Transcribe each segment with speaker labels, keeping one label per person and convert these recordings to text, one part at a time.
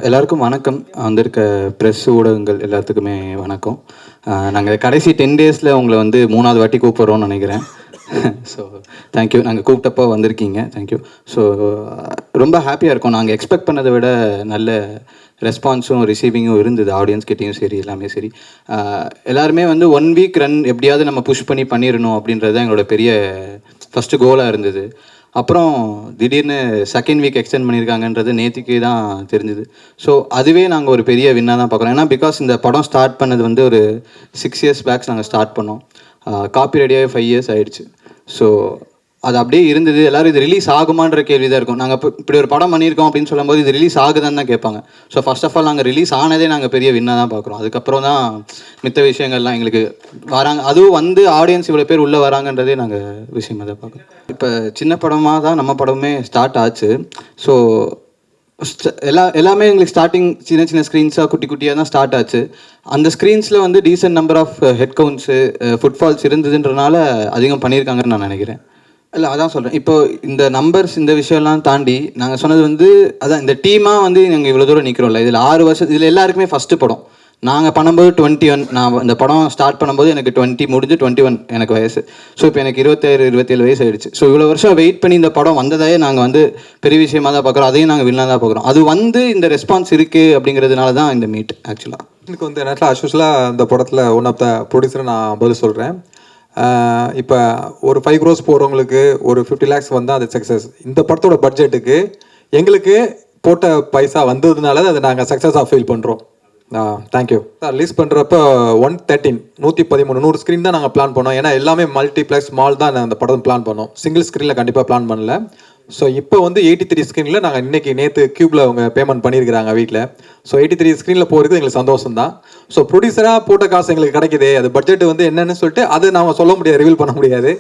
Speaker 1: எல்லாருக்கும் வணக்கம். வந்திருக்க ப்ரெஸ் ஊடகங்கள் எல்லாத்துக்குமே வணக்கம். நாங்கள் கடைசி 10 டேஸில் உங்களை வந்து 3வது வாட்டி கூப்பிட்றோன்னு நினைக்கிறேன். So thank you. நாங்கள் கூப்பிட்டப்போ வந்திருக்கீங்க. தேங்க்யூ. ஸோ ரொம்ப ஹாப்பியாக இருக்கோம். நாங்கள் எக்ஸ்பெக்ட் பண்ணதை விட நல்ல ரெஸ்பான்ஸும் ரிசீவிங்கும் இருந்தது. ஆடியன்ஸ் கிட்டேயும் சரி, எல்லாமே சரி. எல்லாருமே வந்து 1 வீக் ரன் எப்படியாவது நம்ம புஷ் பண்ணிடணும் அப்படின்றது தான் எங்களோட பெரிய ஃபஸ்ட்டு கோலாக இருந்தது. அப்புறம் திடீர்னு செகண்ட் வீக் எக்ஸ்டெண்ட் பண்ணியிருக்காங்கன்றது நேற்றுக்கு தான் தெரிஞ்சுது. ஸோ அதுவே நாங்கள் ஒரு பெரிய வின்னாக தான் பார்க்குறோம். ஏன்னா பிகாஸ் இந்த படம் ஸ்டார்ட் பண்ணது வந்து ஒரு 6 இயர்ஸ் பேக்ஸ் நாங்கள் ஸ்டார்ட் பண்ணோம். காப்பி ரெடியாகி 5 இயர்ஸ் ஆகிடுச்சு. ஸோ அது அப்படியே இருந்தது. எல்லோரும் இது ரிலீஸ் ஆகுமான்ற கேள்வி தான் இருக்கும். நாங்கள் இப்படி ஒரு படம் பண்ணியிருக்கோம் அப்படின்னு சொல்லும்போது இது ரிலீஸ் ஆகுதான்னு தான் கேட்பாங்க. ஸோ ஃபர்ஸ்ட் ஆஃப் ஆல் நாங்கள் ரிலீஸ் ஆனதே நாங்கள் பெரிய வின்னாக தான் பார்க்குறோம். அதுக்கப்புறம் தான் மித்த விஷயங்கள்லாம் எங்களுக்கு வராங்க. அதுவும் வந்து ஆடியன்ஸ் இவ்வளோ பேர் உள்ளே வராங்கன்றதே நாங்கள் விஷயமாக தான் பார்க்குறோம். இப்போ சின்ன படமாக தான் நம்ம படமே ஸ்டார்ட் ஆச்சு. ஸோ எல்லாமே எங்களுக்கு ஸ்டார்டிங் சின்ன சின்ன ஸ்க்ரீன்ஸாக குட்டி குட்டியாக தான் ஸ்டார்ட் ஆச்சு. அந்த ஸ்க்ரீன்ஸில் வந்து decent number of head counts footfalls இருந்ததுன்றனால அதிகம் பண்ணியிருக்காங்கன்னு நான் நினைக்கிறேன். இல்லை, அதான் சொல்கிறேன். இப்போ இந்த நம்பர்ஸ் இந்த விஷயம்லாம் தாண்டி நாங்கள் சொன்னது வந்து அதான் இந்த டீமாக வந்து நாங்கள் இவ்வளோ தூரம் நிற்கிறோம்ல. இதில் 6 வருஷம் இதில் எல்லாருக்குமே ஃபஸ்ட்டு படம். நாங்கள் பண்ணும்போது 21, நான் இந்த படம் ஸ்டார்ட் பண்ணும்போது எனக்கு 20 முடிஞ்சு 21 எனக்கு வயசு. ஸோ இப்போ எனக்கு 27 வயசு ஆகிடுச்சு. ஸோ இவ்வளோ வருஷம் வெயிட் பண்ணி இந்த படம் வந்ததே நாங்கள் வந்து பெரிய விஷயமாக தான் பார்க்குறோம். அதையும் நாங்கள் வில்லனாக தான் பார்க்குறோம். அது வந்து இந்த ரெஸ்பான்ஸ் இருக்குது அப்படிங்கிறதுனால தான் இந்த மீட். ஆக்சுவலாக
Speaker 2: எனக்கு வந்து நேரத்தில் அஸ்யூஷலாக இந்த படத்தில் ஒன் ஆஃப் த ப்ரொடியூசரை நான் பதில் சொல்கிறேன். இப்போ ஒரு 5 crores போகிறவங்களுக்கு ஒரு 50 lakhs வந்தால் அது சக்ஸஸ். இந்த படத்தோட பட்ஜெட்டுக்கு எங்களுக்கு போட்ட பைசா வந்ததுனால அதை நாங்கள் சக்ஸஸாக ஃபீல் பண்ணுறோம். தேங்க்யூ. ரிலீஸ் பண்ணுறப்போ 113 100 ஸ்க்ரீன் தான் நாங்கள் பிளான் பண்ணோம். ஏன்னா எல்லாமே மல்டிப்ளெக்ஸ் மால் தான் அந்த படம் பிளான் பண்ணோம். சிங்கிள் ஸ்க்ரீனில் கண்டிப்பாக பிளான் பண்ணல. ஸோ இப்போ வந்து 83 ஸ்க்ரீனில் நாங்கள் நேற்று க்யூப்பில் அவங்க பேமெண்ட் பண்ணியிருக்கிறாங்க வீட்டில். ஸோ 83 ஸ்க்ரீனில் போகிறது எங்களுக்கு சந்தோஷம் தான். ஸோ ப்ரொடியூசராக போட்ட காசு எங்களுக்கு கிடைக்குது. அது பட்ஜெட் வந்து என்னன்னு சொல்லிட்டு அது நாம் சொல்ல முடியாது, ரிவீல் பண்ண முடியாது.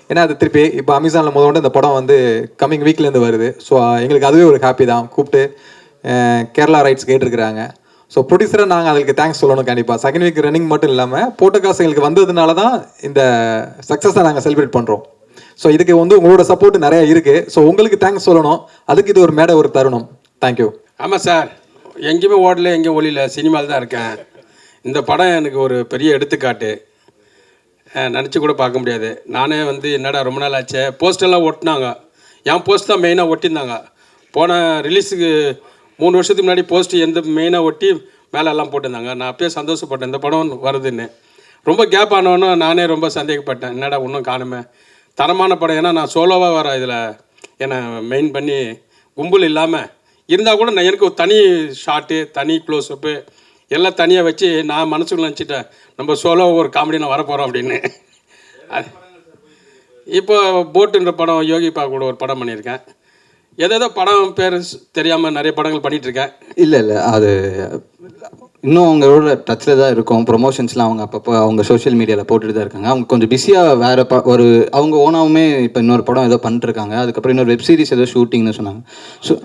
Speaker 2: ஏன்னா அது திருப்பி இப்போ அமேசானில் முதல்ல இந்த படம் வந்து கம்மிங் வீக்லேருந்து வருது. ஸோ எங்களுக்கு அதுவே ஒரு ஹாப்பி தான். கூப்பிட்டு கேரளா ரைட்ஸ் கேட்டிருக்கிறாங்க. ஸோ ப்ரொடியூசராக நாங்கள் அதுக்கு தேங்க்ஸ் சொல்லணும் கண்டிப்பாக. செகண்ட் வீக் ரன்னிங் மட்டும் இல்லாமல் போட்ட காசு எங்களுக்கு வந்ததுனால தான் இந்த சக்ஸஸை நாங்கள் செலிப்ரேட் பண்ணுறோம். ஸோ இதுக்கு வந்து உங்களோட சப்போர்ட் நிறைய இருக்குது. ஸோ உங்களுக்கு தேங்க்ஸ் சொல்லணும். அதுக்கு இது ஒரு மேடை, ஒரு தருணம். தேங்க்யூ.
Speaker 3: ஆமாம் சார், எங்கேயுமே ஓடல, எங்கேயும் ஒளியில், சினிமாவில் தான் இருக்கேன். இந்த படம் எனக்கு ஒரு பெரிய எடுத்துக்காட்டு. நினச்சி கூட பார்க்க முடியாது. நானே வந்து என்னடா ரொம்ப நாள் ஆச்சு, போஸ்டெல்லாம் ஒட்டினாங்க. என் போஸ்ட் தான் மெயினாக ஒட்டியிருந்தாங்க. போன ரிலீஸுக்கு 3 வருஷத்துக்கு முன்னாடி போஸ்ட் எந்த மெயினாக ஒட்டி மேலே எல்லாம் போட்டிருந்தாங்க. நான் அப்பயே சந்தோஷப்பட்டேன் இந்த படம் வருதுன்னு. ரொம்ப கேப் ஆனவொன்னே நானே ரொம்ப சந்தேகப்பட்டேன், என்னடா இன்னும் காணுமே. தரமான படம். ஏன்னா நான் சோலோவாக வர இதில் என்னை மெயின் பண்ணி கும்பல் இல்லாமல் இருந்தால் கூட நான் எனக்கு ஒரு தனி ஷாட்டு, தனி க்ளோஸ்அப்பு எல்லாம் தனியாக வச்சு நான் மனசுக்குள்ள நினச்சிட்டேன், நம்ம சோலோவாக ஒரு காமெடி நான் வரப்போகிறோம் அப்படின்னு. இப்போ போட்டுன்ற படம் யோகிப்பா கூட ஒரு படம் பண்ணியிருக்கேன். ஏதோ படம் பேர் தெரியாமல் நிறைய படங்கள் பண்ணிகிட்ருக்கேன்.
Speaker 1: இல்லை, அது இன்னும் அவங்களோட டச்சில் தான் இருக்கும். ப்ரொமோஷன்ஸ்லாம் அவங்க அப்பப்போ அவங்க சோஷியல் மீடியாவில் போட்டுட்டு தான் இருக்காங்க. அவங்க கொஞ்சம் பிஸியாக வேறு ஒரு அவங்க ஓனாவுமே இப்போ இன்னொரு படம் ஏதோ பண்ணிட்டுருக்காங்க. அதுக்கப்புறம் இன்னொரு வெப் சீரிஸ் ஏதோ ஷூட்டிங்னு சொன்னாங்க. ஸோ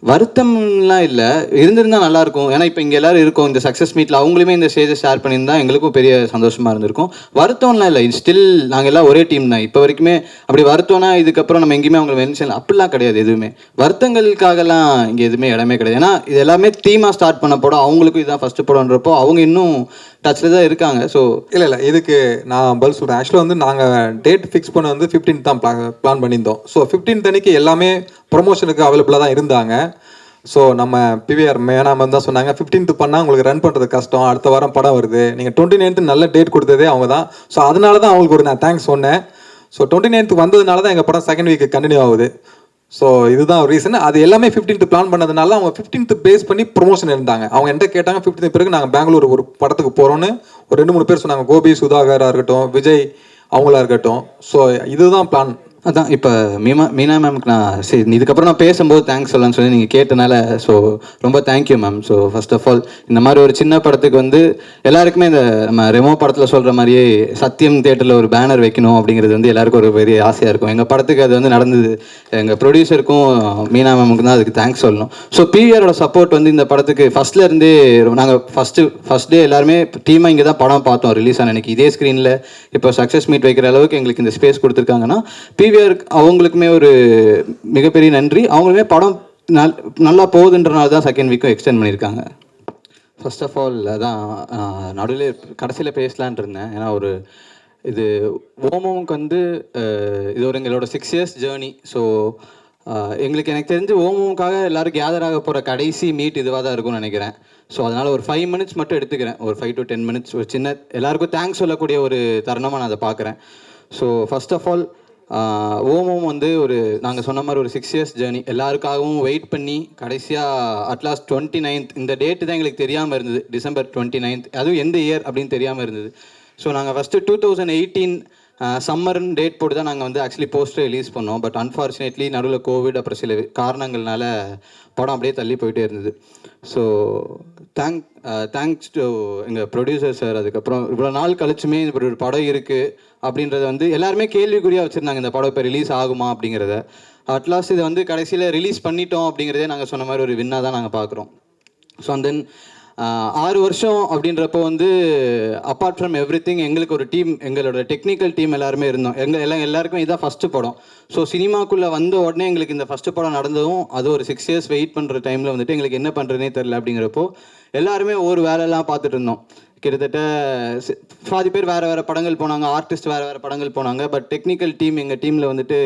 Speaker 1: வருத்தம்லாம் இல்லை, இருந்திருந்தால் நல்லாயிருக்கும். ஏன்னா இப்போ இங்கே எல்லோரும் இருக்கோம் இந்த சக்ஸஸ் மீட்டில். அவங்களுமே இந்த ஸ்டேஜை ஷேர் பண்ணியிருந்தா எங்களுக்கும் பெரிய சந்தோஷமாக இருந்திருக்கும். வருத்தம்லாம் இல்லை, ஸ்டில் நாங்கள் எல்லாம் ஒரே டீம் தான். இப்போ வரைக்குமே அப்படி வருத்தம்னா இதுக்கப்புறம் நம்ம எங்கேயுமே அவங்களை மென்ஷன் அப்படிலாம் கிடையாது. எதுவுமே வருத்தங்களுக்காகலாம் இங்கே எதுவுமே இடமே கிடையாது. ஏன்னா இது எல்லாமே டீமாக ஸ்டார்ட் பண்ண படம். அவங்களுக்கும் இதுதான் ஃபஸ்ட்டு படம்ன்றப்போ அவங்க இன்னும் டச்சில் தான் இருக்காங்க. ஸோ
Speaker 2: இல்லை இதுக்கு நான் பதில் சொல்கிறேன். ஆக்சுவலாக வந்து நாங்கள் டேட் ஃபிக்ஸ் பண்ண வந்து 15th தான் பிளான் பண்ணியிருந்தோம். ஸோ 15th அன்னைக்கு எல்லாமே ப்ரொமோஷனுக்கு அவைலபிளாக தான் இருந்தாங்க. ஸோ நம்ம பிவிஆர் மேனாமன் தான் சொன்னாங்க, 15th பண்ணால் உங்களுக்கு ரன் பண்ணுறது கஷ்டம், அடுத்த வாரம் படம் வருது, நீங்கள் 29th நல்ல டேட் கொடுத்ததே அவங்க தான். ஸோ அதனால தான் அவங்களுக்கு ஒரு நான் தேங்க்ஸ் சொன்னேன். ஸோ 29th வந்ததுனால தான் எங்கள் படம் செகண்ட் வீக் கண்டினியூ ஆகுது. ஸோ இதுதான் ஒரு ரீசன். அது எல்லாமே 15th பிளான் பண்ணதுனால அவங்க 15th பேஸ் பண்ணி ப்ரொமோஷன் இருந்தாங்க. அவங்க என்கிட்ட கேட்டாங்க 15th பிறகு நாங்கள் பெங்களூர் ஒரு படத்துக்கு போகிறோன்னு ஒரு 2-3 பேர் சொன்னாங்க. கோபி சுதாகராக இருக்கட்டும், விஜய் அவங்களா இருக்கட்டும். ஸோ இதுதான் பிளான்.
Speaker 1: அதான் இப்போ மீனா மேம்க்கு நான் சரி இதுக்கப்புறம் நான் பேசும்போது தேங்க்ஸ் சொல்லலாம்னு சொல்லி நீங்கள் கேட்டனால ஸோ ரொம்ப thank you ma'am. So first of all இந்த மாதிரி ஒரு சின்ன படத்துக்கு வந்து எல்லாருக்குமே இந்த நம்ம ரெமோ படத்தில் சொல்கிற மாதிரியே சத்தியம் தியேட்டரில் ஒரு பேனர் வைக்கணும் அப்படிங்கிறது வந்து எல்லாருக்கும் ஒரு பெரிய ஆசையாக இருக்கும். எங்கள் படத்துக்கு அது வந்து நடந்தது. எங்கள் ப்ரொடியூசருக்கும் மீனா மேமுக்கு தான் அதுக்கு தேங்க்ஸ் சொல்லணும். ஸோ பிவிஆரோட சப்போர்ட் வந்து இந்த படத்துக்கு ஃபஸ்ட்லேருந்தே நாங்கள் ஃபஸ்ட் டே எல்லாருமே டீமாக இங்கே தான் படம் பார்த்தோம். ரிலீஸ் ஆன அன்றைக்கி இதே ஸ்க்ரீனில் இப்போ சக்ஸஸ் மீட் வைக்கிற அளவுக்கு எங்களுக்கு இந்த ஸ்பேஸ் கொடுத்துருக்காங்கன்னா பிவிஆர் அவங்களுக்குமே ஒரு மிகப்பெரிய நன்றி. அவங்களுமே படம் நல்லா போகுதுன்றனால தான் செகண்ட் வீக்கும் எக்ஸ்டெண்ட் பண்ணியிருக்காங்க. ஃபர்ஸ்ட் ஆஃப் ஆல் அதான் நடுவில் கடைசியில் பேசலான் இருந்தேன். ஏன்னா ஒரு இது ஓமோவுக்கு வந்து இது ஒரு எங்களோட 6 years ஜேர்னி. ஸோ எனக்கு தெரிஞ்சு ஓமோவுக்காக எல்லோரும் கேதர் ஆக போகிற கடைசி மீட் இதுவாக தான் இருக்கும்னு நினைக்கிறேன். ஸோ அதனால் ஒரு 5 minutes மட்டும் எடுத்துக்கிறேன். ஒரு 5 to 10 minutes ஒரு சின்ன எல்லாருக்கும் தேங்க்ஸ் சொல்லக்கூடிய ஒரு தருணமாக நான் அதை பார்க்குறேன். ஸோ ஃபர்ஸ்ட் ஆஃப் ஆல் ஓமோம் வந்து நாங்கள் சொன்ன மாதிரி ஒரு 6 years ஜேர்னி. எல்லாருக்காகவும் வெயிட் பண்ணி கடைசியாக அட்லாஸ்ட் 29th இந்த டேட்டு தான் எங்களுக்கு தெரியாமல் இருந்தது. டிசம்பர் 29th, அதுவும் எந்த இயர் அப்படின்னு தெரியாமல் இருந்தது. ஸோ நாங்கள் ஃபஸ்ட்டு 2018 சம்மர்னு டேட் போட்டு தான் நாங்கள் வந்து ஆக்சுவலி போஸ்டர் ரிலீஸ் பண்ணோம். பட் அன்ஃபார்ச்சுனேட்லி நடுவில் கோவிட் அப்புறம் சில காரணங்கள்னால படம் அப்படியே தள்ளி போயிட்டே இருந்தது. ஸோ தேங்க்ஸ் டு எங்கள் ப்ரொடியூசர் சார். அதுக்கப்புறம் இவ்வளோ நாள் கழிச்சுமே இப்படி ஒரு படம் இருக்குது அப்படின்றத வந்து எல்லாருமே கேள்விக்குறியாக வச்சுருந்தாங்க, இந்த படம் இப்போ ரிலீஸ் ஆகுமா அப்படிங்கிறத. அட்லாஸ்ட் இதை வந்து கடைசியில் ரிலீஸ் பண்ணிட்டோம் அப்படிங்கிறதே நாங்கள் சொன்ன மாதிரி ஒரு வின்னாக தான் நாங்கள் பார்க்குறோம். ஸோ அண்ட் தென் 6 வருஷம் அப்படின்றப்போ வந்து அப்பார்ட் ஃப்ரம் எவ்ரி திங் எங்களுக்கு ஒரு டீம், எங்களோட டெக்னிக்கல் டீம் எல்லாருமே இருந்தோம். எல்லாருக்கும் இதுதான் ஃபஸ்ட்டு படம். ஸோ சினிமாக்குள்ளே வந்த உடனே எங்களுக்கு இந்த ஃபஸ்ட்டு படம் நடந்ததும் அது ஒரு 6 years வெயிட் பண்ணுற டைமில் வந்துட்டு எங்களுக்கு என்ன பண்ணுறதுனே தெரில. அப்படிங்கிறப்போ எல்லாருமே ஒரு வேலையெல்லாம் பார்த்துட்டு இருந்தோம். கிட்டத்தட்ட பாதி பேர் வேறு படங்கள் போனாங்க, ஆர்டிஸ்ட் வேறு படங்கள் போனாங்க. பட் டெக்னிக்கல் டீம் எங்கள் டீமில் வந்துட்டு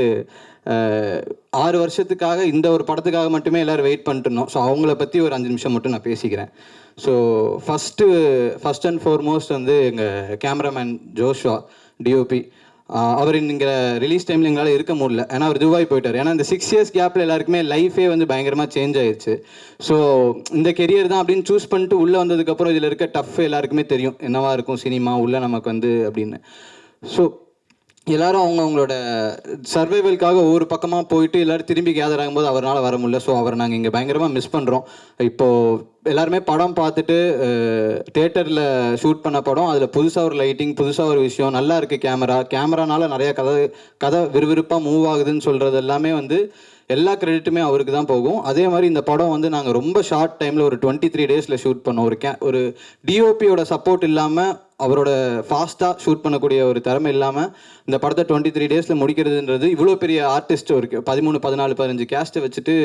Speaker 1: 6 வருஷத்துக்காக இந்த ஒரு படத்துக்காக மட்டுமே எல்லோரும் வெயிட் பண்ணிட்டு இருந்தோம். ஸோ அவங்கள பற்றி ஒரு 5 நிமிஷம் மட்டும் நான் பேசிக்கிறேன். ஸோ ஃபஸ்ட் அண்ட் ஃபார்மோஸ்ட் வந்து எங்கள் கேமராமேன் ஜோஷுவா டிஓபி. அவர் இங்கே ரிலீஸ் டைமில் எங்களால் இருக்க முடியல, ஏன்னா அவர் துபாய் போயிட்டார். ஏன்னா இந்த 6 years கேப்பில் எல்லாருக்குமே லைஃபே வந்து பயங்கரமாக சேஞ்ச் ஆயிடுச்சு. ஸோ இந்த கெரியர் தான் அப்படின்னு சூஸ் பண்ணிட்டு உள்ளே வந்ததுக்கப்புறம் இதில் இருக்க டஃப் எல்லாருக்குமே தெரியும், என்னவா இருக்கும் சினிமா உள்ளே நமக்கு வந்து அப்படின்னு. ஸோ எல்லாரும் அவங்களோட சர்வைவலுக்காக ஒவ்வொரு பக்கமாக போயிட்டு எல்லோரும் திரும்பி கேதர் ஆகும்போது அவரால் வர முடியல. ஸோ அவரை நாங்கள் இங்கே பயங்கரமாக மிஸ் பண்ணுறோம். இப்போது எல்லாருமே படம் பார்த்துட்டு தேட்டரில் ஷூட் பண்ண படம், அதில் புதுசாக ஒரு லைட்டிங், புதுசாக ஒரு விஷயம், நல்லா இருக்குது கேமரானால நிறையா கதை விறுவிறுப்பாக மூவ் ஆகுதுன்னு சொல்கிறது எல்லாமே வந்து எல்லா கிரெடிட்டுமே அவருக்கு தான் போகும். அதே மாதிரி இந்த படம் வந்து நாங்கள் ரொம்ப ஷார்ட் டைமில் ஒரு 23 days ஷூட் பண்ணோம். ஒரு டிஓபியோட சப்போர்ட் இல்லாமல், அவரோட ஃபாஸ்ட்டாக ஷூட் பண்ணக்கூடிய ஒரு திறமை இல்லாமல் இந்த படத்தை 23 days முடிக்கிறதுன்றது இவ்வளோ பெரிய ஆர்டிஸ்ட் ஒரு 13, 14, 15 கேஸ்ட்டை வச்சுட்டு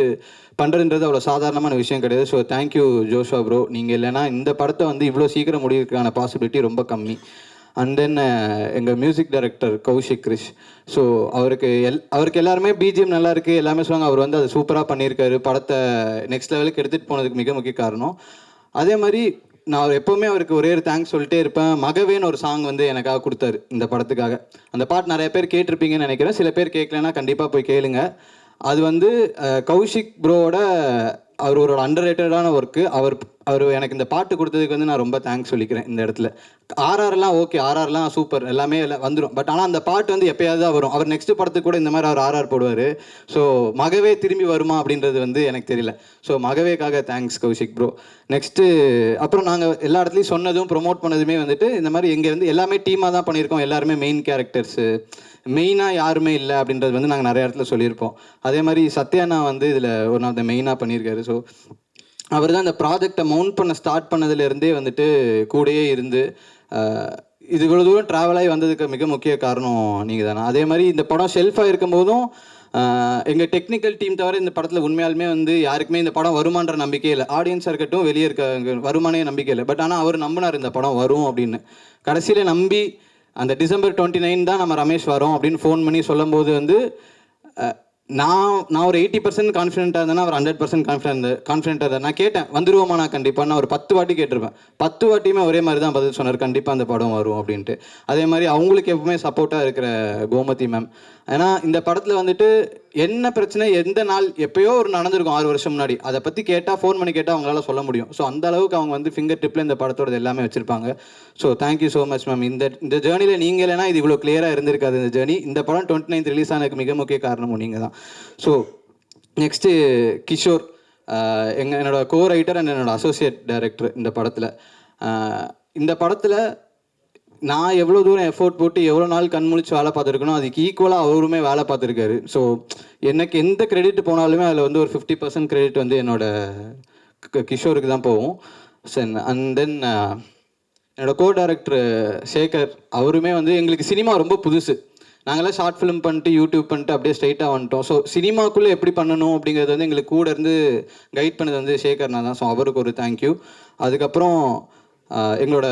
Speaker 1: பண்ணுறதுன்றது அவ்வளோ சாதாரணமான விஷயம் கிடையாது. So thank you Joshua bro. நீங்கள் இல்லைனா இந்த படத்தை வந்து இவ்வளோ சீக்கிரம் முடிக்கிறதுக்கான பாசிபிலிட்டி ரொம்ப கம்மி. அண்ட் தென் எங்கள் music director Kaushik Krish. So அவருக்கு எல்லாருமே பிஜிஎம் நல்லா இருக்குது எல்லாமே சொல்லுவாங்க. அவர் வந்து அதை சூப்பராக பண்ணியிருக்காரு, படத்தை நெக்ஸ்ட் லெவலுக்கு எடுத்துகிட்டு போனதுக்கு மிக முக்கிய காரணம். அதே மாதிரி நான் எப்போவுமே அவருக்கு ஒரே ஒரு தேங்க்ஸ் சொல்லிட்டே இருப்பேன். மகவேன்னு ஒரு சாங் வந்து எனக்காக கொடுத்தாரு இந்த படத்துக்காக. அந்த பாட்டு நிறைய பேர் கேட்டிருப்பீங்கன்னு நினைக்கிறேன். சில பேர் கேட்கலன்னா கண்டிப்பாக போய் கேளுங்க. அது வந்து கௌஷிக் ப்ரோவோட அவரோட அண்டர்ரேட்டடான ஒர்க்கு. அவர் எனக்கு இந்த பாட்டு கொடுத்ததுக்கு வந்து நான் ரொம்ப தேங்க்ஸ் சொல்லிக்கிறேன் இந்த இடத்துல. ஆர்ஆர்லாம் ஓகே, ஆர்ஆர்லாம் சூப்பர், எல்லாமே வந்துடும். பட் ஆனால் அந்த பாட்டு வந்து எப்போயாவது தான் வரும். அவர் நெக்ஸ்ட் படத்துக்கு கூட இந்த மாதிரி அவர் ஆர்ஆர் போடுவார். ஸோ மகவே திரும்பி வருமா அப்படின்றது வந்து எனக்கு தெரியல. ஸோ மகவேக்காக தேங்க்ஸ் கௌஷிக் ப்ரோ. நெக்ஸ்ட்டு அப்புறம் நாங்கள் எல்லா இடத்துலையும் சொன்னதும் ப்ரொமோட் பண்ணதுமே வந்துட்டு இந்த மாதிரி இங்கே வந்து எல்லாமே டீமாக தான் பண்ணியிருக்கோம். எல்லாருமே மெயின் கேரக்டர்ஸு, மெயினாக யாருமே இல்லை அப்படின்றது வந்து நாங்கள் நிறைய இடத்துல சொல்லியிருப்போம். அதே மாதிரி சத்யானா வந்து இதில் ஒரு நாள் மெயினாக பண்ணியிருக்காரு. ஸோ அவர் தான் இந்த ப்ராஜெக்டை மவுண்ட் பண்ண ஸ்டார்ட் பண்ணதுலேருந்தே வந்துட்டு கூடயே இருந்து இது இவ்வளோ தூரம் ட்ராவல் ஆகி வந்ததுக்கு மிக முக்கிய காரணம் நீங்கள் தானே. அதே மாதிரி இந்த படம் ஷெல்ஃபாக இருக்கும் போதும் எங்கள் டெக்னிக்கல் டீம் தவிர இந்த படத்தில் உண்மையாலுமே வந்து யாருக்குமே இந்த படம் வருமான்ற நம்பிக்கை இல்லை. ஆடியன்ஸாக இருக்கட்டும், வெளியே இருக்க வருமானே நம்பிக்கை இல்லை. பட் ஆனால் அவர் நம்பினார் இந்த படம் வரும் அப்படின்னு. கடைசியில் நம்பி அந்த டிசம்பர் 29 தான் நம்ம ரமேஷ் வரோம் அப்படின்னு ஃபோன் பண்ணி சொல்லும்போது வந்து நான் ஒரு 80% கான்ஃபிடென்ட்டாக இருந்தேன்னா அவர் 100% கான்ஃபிடென்ட்டாக இருந்தேன். நான் கேட்டேன் வந்துருவோமா, நான் கண்டிப்பாக நான் ஒரு 10 வாட்டி கேட்டிருப்பேன். 10 வாட்டியுமே ஒரே மாதிரி தான் பதில் சொன்னார், கண்டிப்பாக அந்த படம் வரும் அப்படின்ட்டு. அதே மாதிரி அவங்களுக்கு எப்பவுமே சப்போர்ட்டாக இருக்கிற கோமதி மேம். ஏன்னா இந்த படத்தில் வந்துட்டு என்ன பிரச்சனை எந்த நாள் எப்போயோ ஒரு நடந்திருக்கும் 6 வருஷம் முன்னாடி, அதை பற்றி கேட்டால் ஃபோன் பண்ணி கேட்டால் அவங்களால சொல்ல முடியும். ஸோ அந்த அளவுக்கு அவங்க வந்து ஃபிங்கர் டிப்பில் இந்த படத்தோட எல்லாமே வச்சுருப்பாங்க. So thank you so much ma'am. இந்த ஜேர்னியில் நீங்கள் இல்லைனா இது இவ்வளோ கிளியராக இருந்திருக்காது இந்த ஜேர்னி. இந்த படம் 29th ரிலீஸ் ஆனதுக்கு மிக முக்கிய காரணமும் நீங்கள் தான். ஸோ நெக்ஸ்ட்டு கிஷோர், என்னோட கோ ரைட்டர் அண்ட் என்னோட அசோசியேட் டைரக்டர் இந்த படத்தில். இந்த படத்தில் நான் எவ்வளோ தூரம் எஃபோர்ட் போட்டு எவ்வளோ நாள் கண்முழிச்சு வேலை பார்த்துருக்கணும், அதுக்கு ஈக்குவலாக அவருமே வேலை பார்த்துருக்காரு. ஸோ எனக்கு எந்த கிரெடிட் போனாலுமே அதில் வந்து ஒரு 50% கிரெடிட் வந்து என்னோட கிஷோருக்கு தான் போகும். அண்ட் தென் என்னோட கோ டைரக்டர் சேகர், அவருமே வந்து எங்களுக்கு சினிமா ரொம்ப புதுசு. நாங்களாம் ஷார்ட் ஃபிலிம் பண்ணிட்டு யூடியூப் பண்ணிட்டு அப்படியே ஸ்ட்ரைட்டாக வந்துட்டோம். ஸோ சினிமாக்குள்ளே எப்படி பண்ணணும் அப்படிங்கிறது வந்து எங்களுக்கு கூட இருந்து கைட் பண்ணது வந்து சேகர்னா தான். ஸோ அவருக்கு ஒரு தேங்க்யூ. அதுக்கப்புறம் எங்களோட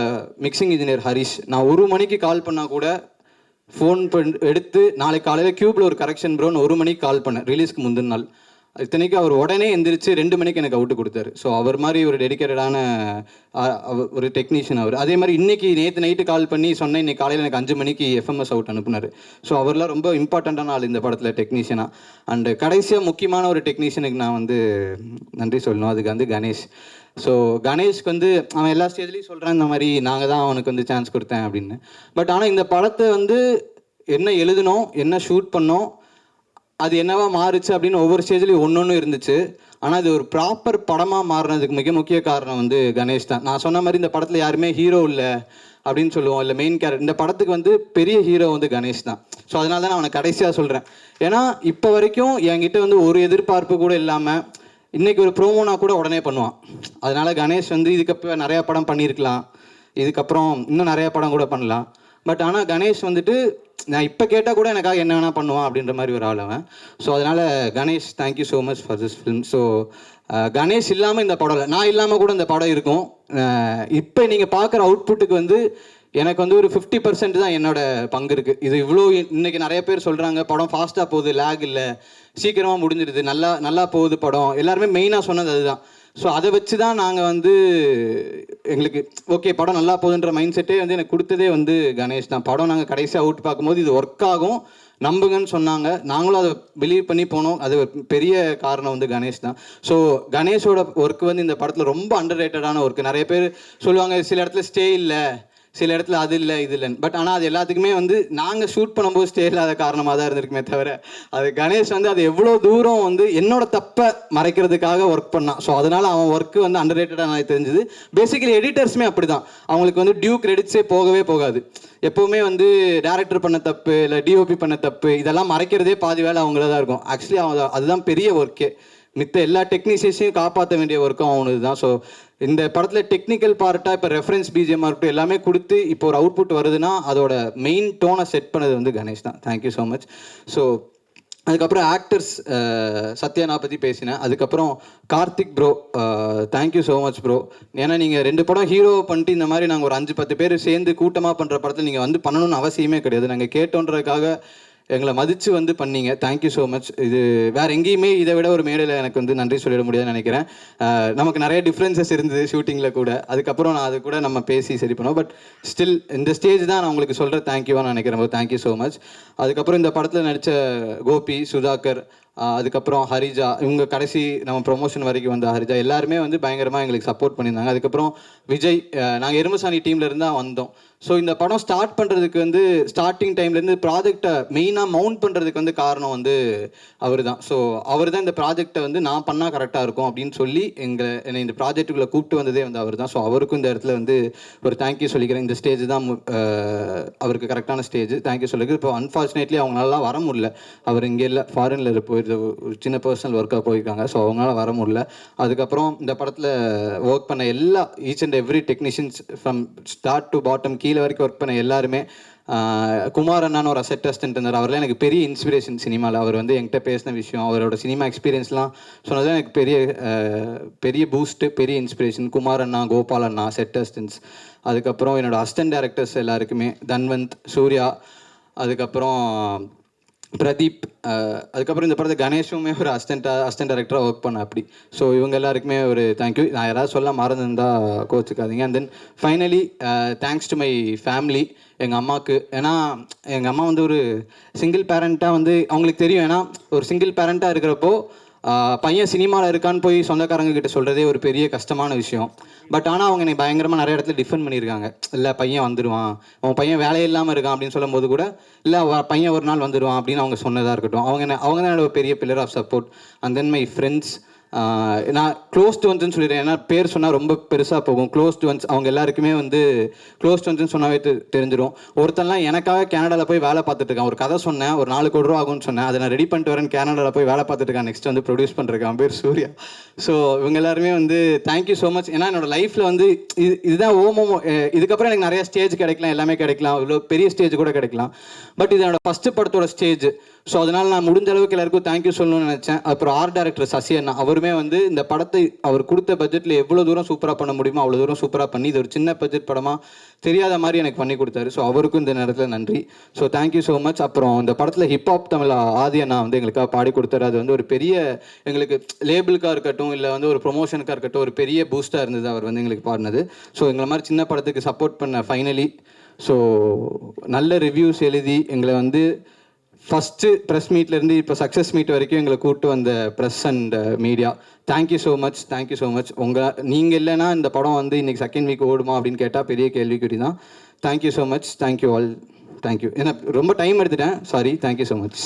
Speaker 1: மிக்சிங் இன்ஜினியர் ஹரிஷ். நான் 1 மணிக்கு கால் பண்ணால் கூட ஃபோன் எடுத்து நாளைக்கு காலையில் க்யூப்பில் ஒரு கரெக்ஷன் ப்ரோன்னு 1 மணிக்கு கால் பண்ணேன், ரிலீஸ்க்கு முந்தின நாள். இத்தனைக்கு அவர் உடனே எந்திரிச்சு 2 மணிக்கு எனக்கு அவுட்டு கொடுத்தாரு. ஸோ அவர் மாதிரி ஒரு டெடிக்கேட்டடான ஒரு டெக்னீஷியன் அவர். அதே மாதிரி நேற்று நைட்டு கால் பண்ணி சொன்னேன், இன்னைக்கு காலையில் எனக்கு 5 மணிக்கு எஃப்எம்எஸ் அவுட் அனுப்புனார். ஸோ அவர்லாம் ரொம்ப இம்பார்ட்டண்ட்டான ஆள் இந்த படத்தில் டெக்னீஷியனாக. அண்டு கடைசியாக முக்கியமான ஒரு டெக்னீஷியனுக்கு நான் வந்து நன்றி சொல்லணும். அதுக்கு வந்து கணேஷ். ஸோ கணேஷ்க்கு வந்து அவன் எல்லா ஸ்டேஜ்லேயும் சொல்கிறான் இந்த மாதிரி நாங்கள் தான் அவனுக்கு வந்து சான்ஸ் கொடுத்தேன் அப்படின்னு. பட் ஆனால் இந்த படத்தை வந்து என்ன எழுதணும், என்ன ஷூட் பண்ணோம், அது என்னவா மாறுச்சு அப்படின்னு ஒவ்வொரு ஸ்டேஜ்லேயும் ஒன்று இருந்துச்சு. ஆனால் இது ஒரு ப்ராப்பர் படமாக மாறினதுக்கு மிக முக்கிய காரணம் வந்து கணேஷ் தான். நான் சொன்ன மாதிரி இந்த படத்தில் யாருமே ஹீரோ இல்லை அப்படின்னு சொல்லுவோம், இல்லை மெயின் கேரக்டர். இந்த படத்துக்கு வந்து பெரிய ஹீரோ வந்து கணேஷ் தான். ஸோ அதனால தான் நான் அவனை கடைசியாக சொல்கிறேன். ஏன்னா இப்போ வரைக்கும் என்கிட்ட வந்து ஒரு எதிர்பார்ப்பு கூட இல்லாமல் இன்றைக்கி ஒரு ப்ரோமோனா கூட உடனே பண்ணுவான். அதனால் கணேஷ் வந்து இதுக்கப்புறம் நிறையா படம் பண்ணியிருக்கலாம், இதுக்கப்புறம் இன்னும் நிறையா படம் கூட பண்ணலாம். பட் ஆனால் கணேஷ் வந்துட்டு நான் இப்போ கேட்டால் கூட எனக்காக என்ன வேணால் பண்ணுவான் அப்படின்ற மாதிரி ஒரு ஆள் அவன். ஸோ அதனால் Ganesh, thank you so much for this film. So Ganesh இல்லாமல் இந்த படம் இல்லை, நான் இல்லாமல் கூட இந்த படம் இருக்கும். இப்போ நீங்கள் பார்க்குற அவுட்புட்டுக்கு வந்து எனக்கு வந்து ஒரு 50% தான் என்னோட பங்கு இருக்குது. இது இவ்வளோ இன்றைக்கி நிறைய பேர் சொல்கிறாங்க படம் ஃபாஸ்ட்டாக போகுது, லேக் இல்லை, சீக்கிரமாக முடிஞ்சிடுது, நல்லா போகுது படம், எல்லாருமே மெயினாக சொன்னது அதுதான். ஸோ அதை வச்சு தான் நாங்கள் வந்து எங்களுக்கு ஓகே படம் நல்லா போகுதுன்ற மைண்ட் செட்டே வந்து எனக்கு கொடுத்ததே வந்து கணேஷ் தான். படம் நாங்கள் கடைசியாக அவுட் பார்க்கும்போது இது ஒர்க் ஆகும் நம்புங்கன்னு சொன்னாங்க, நாங்களும் அதை பிலீவ் பண்ணி போனோம். அது பெரிய காரணம் வந்து கணேஷ் தான். ஸோ கணேஷோட ஒர்க் வந்து இந்த படத்தில் ரொம்ப அண்டர் ரேட்டடான ஒர்க்கு. நிறைய பேர் சொல்லுவாங்க சில இடத்துல ஸ்டே இல்லை, சில இடத்துல அது இல்லை இது இல்லைன்னு. பட் ஆனால் அது எல்லாத்துக்குமே வந்து நாங்கள் ஷூட் பண்ணும்போது ஸ்டே இல்லாத காரணமாக தான் இருந்திருக்குமே தவிர, அது கணேஷ் வந்து அது எவ்வளோ தூரம் வந்து என்னோட தப்பை மறைக்கிறதுக்காக ஒர்க் பண்ணான். ஸோ அதனால் அவன் ஒர்க்கு வந்து அண்டர் ரேட்டடாக எனக்கு தெரிஞ்சுது. பேசிக்கலி எடிட்டர்ஸுமே அப்படி தான், அவங்களுக்கு வந்து டியூ கிரெடிட்ஸே போகவே போகாது. எப்போவுமே வந்து டேரக்டர் பண்ண தப்பு இல்லை டிஓபி பண்ண தப்பு இதெல்லாம் மறைக்கிறதே பாதி வேலை அவங்கள தான் இருக்கும். ஆக்சுவலி அதுதான் பெரிய ஒர்க்கே. மித்த எல்லா டெக்னீஷியன்ஸையும் காப்பாற்ற வேண்டிய ஒர்க்கும் அவனுக்கு தான். ஸோ இந்த படத்தில் டெக்னிக்கல் பார்ட்டாக இப்போ ரெஃபரன்ஸ் பிஜிஎம்மாக இருக்கட்டும் எல்லாமே கொடுத்து இப்போ ஒரு அவுட்புட் வருதுன்னா அதோட மெயின் டோனை செட் பண்ணது வந்து கணேஷ் தான். Thank you so much. ஸோ அதுக்கப்புறம் ஆக்டர்ஸ் சத்யானா பற்றி பேசினேன். அதுக்கப்புறம் Karthik bro, thank you so much bro. ஏன்னா நீங்கள் 2 படம் ஹீரோ பண்ணிட்டு இந்த மாதிரி நாங்கள் ஒரு 5-10 பேர் சேர்ந்து கூட்டமாக பண்ணுற படத்தில் நீங்கள் வந்து பண்ணணும்னு அவசியமே கிடையாது. நாங்கள் கேட்டோன்றதுக்காக எங்களை மதித்து வந்து பண்ணீங்க. Thank you so much. இது வேறு எங்கேயுமே இதை விட ஒரு மேடையில் எனக்கு வந்து நன்றி சொல்லிட முடியாதுன்னு நினைக்கிறேன். நமக்கு நிறைய டிஃப்ரென்சஸ் இருந்தது ஷூட்டிங்கில் கூட, அதுக்கப்புறம் நான் அது கூட நம்ம பேசி சரி பண்ணோம். பட் ஸ்டில் இந்த ஸ்டேஜ் தான் நான் உங்களுக்கு சொல்கிற தேங்க்யூவாக நினைக்கிறேன். Thank you so much. அதுக்கப்புறம் இந்த படத்தில் நடித்த கோபி, சுதாகர், அதுக்கப்புறம் ஹரிஜா, இவங்க கடைசி நம்ம ப்ரொமோஷன் வரைக்கும் வந்த ஹரிஜா எல்லாருமே வந்து பயங்கரமாக எங்களுக்கு சப்போர்ட் பண்ணியிருந்தாங்க. அதுக்கப்புறம் விஜய், நாங்கள் எருமசாணி டீம்லேருந்து தான் வந்தோம். ஸோ இந்த படம் ஸ்டார்ட் பண்ணுறதுக்கு வந்து ஸ்டார்டிங் டைம்லேருந்து ப்ராஜெக்டை மெயினாக மவுண்ட் பண்ணுறதுக்கு வந்து காரணம் வந்து அவர் தான். ஸோ அவர் தான் இந்த ப்ராஜெக்டை வந்து நான் பண்ணால் கரெக்டாக இருக்கும் அப்படின்னு சொல்லி என்னை இந்த ப்ராஜெக்ட்டுக்குள்ளே கூப்பிட்டு வந்ததே வந்து அவர் தான். ஸோ அவருக்கும் இந்த இடத்துல வந்து ஒரு தேங்க்யூ சொல்லிக்கிறேன். இந்த ஸ்டேஜ் தான் அவருக்கு கரெக்டான ஸ்டேஜ். தேங்க்யூ சொல்லிக்கிறேன். இப்போ அன்ஃபார்ச்சுனேட்லி அவங்களால வர முடியல, அவர் இங்கே இல்லை, ஃபாரினில் போயிருந்த ஒரு சின்ன பர்சனல் ஒர்க்காக போயிருக்காங்க. ஸோ அவங்களால வர முடியல. அதுக்கப்புறம் இந்த படத்தில் ஒர்க் பண்ண எல்லா each and every technicians from start to bottom கீழே வரைக்கும் ஒர்க் பண்ண எல்லாருமே, குமார் அண்ணான்னு ஒரு அசெட் அசிஸ்டன்ட் இருந்தார், அவரெல்லாம் எனக்கு பெரிய இன்ஸ்பிரேஷன் சினிமாவில். அவர் வந்து என்கிட்ட பேசின விஷயம், அவரோட சினிமா எக்ஸ்பீரியன்ஸ்லாம் சொன்னது எனக்கு பெரிய பூஸ்ட்டு, பெரிய இன்ஸ்பிரேஷன். குமார் அண்ணா, கோபால் அண்ணா, செட் அசிஸ்டன்ஸ். அதுக்கப்புறம் என்னோடய அசிஸ்டன்ட் டேரக்டர்ஸ் எல்லாருக்குமே, தன்வந்த், சூர்யா, அதுக்கப்புறம் பிரதீப், அதுக்கப்புறம் இந்த படத்தை கணேஷுமே ஒரு அசிஸ்டன்ட் டைரக்டராக ஒர்க் பண்ண அப்படி. ஸோ இவங்க எல்லாருக்குமே ஒரு தேங்க்யூ. நான் யாராவது சொல்ல மறந்துருந்தால் கோச்சுக்காதீங்க. And then finally thanks to my family, எங்கள் அம்மாவுக்கு. ஏன்னா எங்கள் அம்மா வந்து ஒரு சிங்கிள் பேரண்ட்டாக வந்து அவங்களுக்கு தெரியும். ஏன்னா ஒரு சிங்கிள் பேரண்ட்டாக இருக்கிறப்போ பையன் சினிமாவில் இருக்கான்னு போய் சொந்தக்காரங்க கிட்ட சொல்கிறதே ஒரு பெரிய கஷ்டமான விஷயம். பட் ஆனால் அவங்க என்னை பயங்கரமாக நிறைய இடத்துல டிஃபெண்ட் பண்ணியிருக்காங்க. இல்லை பையன் வந்துடுவான், அவன் பையன் வேலையே இல்லாமல் இருக்கான் அப்படின்னு சொல்லும்போது கூட இல்லை பையன் ஒரு நாள் வந்துடுவான் அப்படின்னு அவங்க சொன்னதாக இருக்கட்டும். அவங்க தான் என்னோட பெரிய pillar of support. And then my friends, நான் க்ளோஸ்ட் ஒன்ஸ்ன்னு சொல்லிடுறேன், ஏன்னா பேர் சொன்னால் ரொம்ப பெருசாக போகும். க்ளோஸ்ட் ஒன்ஸ் அவங்க எல்லாருக்குமே வந்து க்ளோஸ்ட் ஒன்ஸ்ன்னு சொன்னாவே தெரிஞ்சிடும். ஒருத்தன்லாம் எனக்காக கனடாவில் போய் வேலை பார்த்துட்டு இருக்கான். ஒரு கதை சொன்னேன், ஒரு 4 கோடி ரூபா ஆகும்னு சொன்னேன், அதை நான் ரெடி பண்ணிட்டு வரேன், கனடாவில் போய் வேலை பார்த்துட்டு இருக்கான். நெக்ஸ்ட் வந்து ப்ரொடியூஸ் பண்ணிருக்கான், பேர் சூர்யா. ஸோ இவங்க எல்லாருமே வந்து தேங்க்யூ ஸோ மச். ஏன்னா என்னோட லைஃப்பில் வந்து இதுதான் ஓமோ. இதுக்கப்புறம் எனக்கு நிறைய ஸ்டேஜ் கிடைக்கலாம், எல்லாமே கிடைக்கலாம், இவ்வளோ பெரிய ஸ்டேஜ் கூட கிடைக்கலாம். பட் இது என்னோட ஃபஸ்ட்டு படத்தோட ஸ்டேஜ். ஸோ அதனால் நான் முடிஞ்ச அளவுக்கு எல்லாருக்கும் தேங்க்யூ சொல்லணும்னு நினச்சேன். அப்புறம் ஆர்ட் டைரக்டர் சசி அண்ணா, அவருமே வந்து இந்த படத்தை அவர் கொடுத்த பட்ஜெட்டில் எவ்வளோ தூரம் சூப்பராக பண்ண முடியுமோ அவ்வளோ தூரம் சூப்பராக பண்ணி இது ஒரு சின்ன பட்ஜெட் படமாக தெரியாத மாதிரி எனக்கு பண்ணி கொடுத்தாரு. ஸோ அவருக்கும் இந்த நேரத்தில் நன்றி. So thank you so much. அப்புறம் இந்த படத்தில் ஹிப்ஹாப் தமிழ் ஆதி அண்ணா வந்து எங்களுக்காக பாடி கொடுத்தாரு. அது வந்து ஒரு பெரிய எங்களுக்கு லேபிளுக்காக இருக்கட்டும், இல்லை வந்து ஒரு ப்ரொமோஷனுக்காக இருக்கட்டும், ஒரு பெரிய பூஸ்டாக இருந்தது அவர் வந்து எங்களுக்கு பாடினது. ஸோ எங்களை மாதிரி சின்ன படத்துக்கு சப்போர்ட் பண்ண ஃபைனலி ஸோ நல்ல ரிவ்யூஸ் எழுதி எங்களை வந்து ஃபஸ்ட்டு ப்ரெஸ் மீட்லேருந்து இப்போ சக்ஸஸ் மீட் வரைக்கும் எங்களை கூப்பிட்டு வந்த press and media, thank you so much. Thank you so much. நீங்கள் இல்லைன்னா இந்த படம் வந்து இன்றைக்கி செகண்ட் வீக் ஓடுமா அப்படின்னு கேட்டால் பெரிய கேள்விக்குறி தான். Thank you so much. Thank you all. Thank you. ஏன்னா ரொம்ப டைம் எடுத்துட்டேன், சாரி. Thank you so much.